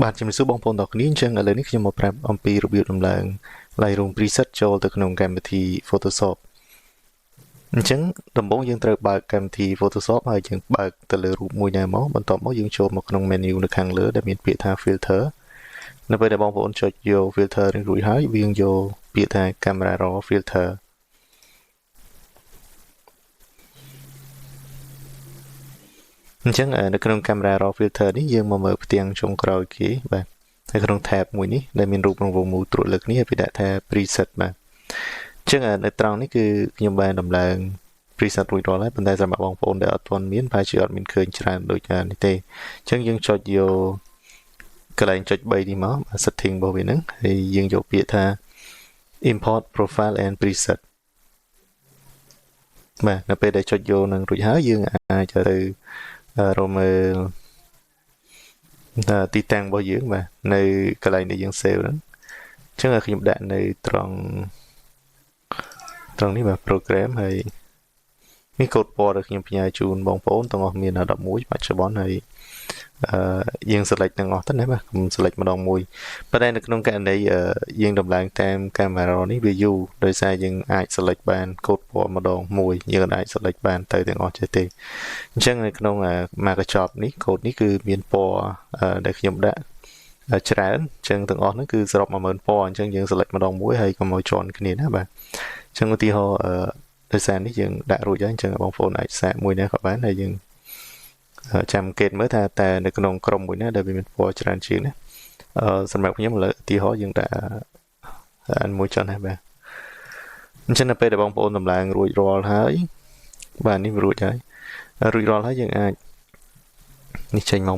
បាទជំរាបសួរបងប្អូនទាំងគ្នាអញ្ចឹងឥឡូវនេះខ្ញុំមកប្រាប់អំពីរបៀបដំឡើង Lightroom preset ចូលទៅក្នុងកម្មវិធី Photoshop អញ្ចឹងដំបូងយើងត្រូវបើកកម្មវិធី Photoshop ហើយយើងបើកទៅលើរូបមួយណាមកបន្ទាប់មកយើងចូលមកក្នុង menu នៅខាងលើដែលមានពាក្យថា filter នៅពេលដែលបងប្អូនចុចយក filter នេះរួចហើយយើងយកពាក្យថា camera raw filter អញ្ចឹងនៅក្នុង camera raw filter នេះយើងមកមើលផ្ទាំងចុងក្រោយគេបាទនៅក្នុង tab មួយនេះដែលមានរូបរង្វង់មូលត្រួតលើគ្នាវាដាក់ថា preset បាទអញ្ចឹងនៅត្រង់នេះគឺខ្ញុំបានដំឡើង preset រួចរាល់ហើយប៉ុន្តែសម្រាប់បងប្អូនដែលអត់ទាន់មានប្រហែលជាអត់មានឃើញច្រើនដូចនេះទេអញ្ចឹងយើងចុចយកកន្លែងចុច3នេះមក setting របស់វាហ្នឹងហើយយើងយកពាក្យថា import profile and preset បាទនៅពេលដែលចុចយកនឹងរួចហើយយើងអាចទៅរកមើលទីតាំងរបស់យើងបាទនៅកន្លែងដែលយើង save ហ្នឹងអញ្ចឹងខ្ញុំដាក់នៅត្រង់នេះបាទ program ហើយនេះកូដពណ៌ដែលខ្ញុំផ្ញើជូនបងប្អូនទាំងអស់មាន11បច្ចុប្បន្នហើយយើង select ទាំងអស់ទៅណាបាទខ្ញុំ select ម្ដងមួយប៉ុន្តែនៅក្នុងករណីយើងដំឡើងតាមកាមេរ៉ានេះវាយូរដោយសារយើងអាច select បានកូដពណ៌ម្ដងមួយយើងអាច select បានទៅទាំងអស់ចេះទេអញ្ចឹងនៅក្នុងមកកញ្ចប់នេះកូដនេះគឺមានពណ៌ដែលខ្ញុំដាក់ច្រើនអញ្ចឹងទាំងអស់ហ្នឹងគឺសរុប 10000 ពណ៌អញ្ចឹងយើង select ម្ដងមួយហើយកុំឲ្យជាន់គ្នាណាបាទអញ្ចឹងឧទាហរណ៍ដោយសារនេះយើងដាក់រួចហើយអញ្ចឹងបងប្អូនអាចសាកមួយណាក៏បានហើយយើងចាំកេតមើលថាតើនៅក្នុងក្រុមមួយណាដែលវាមានពណ៌ច្រើនជាងណាសម្រាប់ខ្ញុំឥឡូវឧទាហរណ៍យើងដាក់មួយចុះណាបាទអញ្ចឹងនៅពេលដែលបងប្អូនដំឡើងរួចរាល់ហើយបាទនេះរួចហើយយើងអាចនេះចេញមក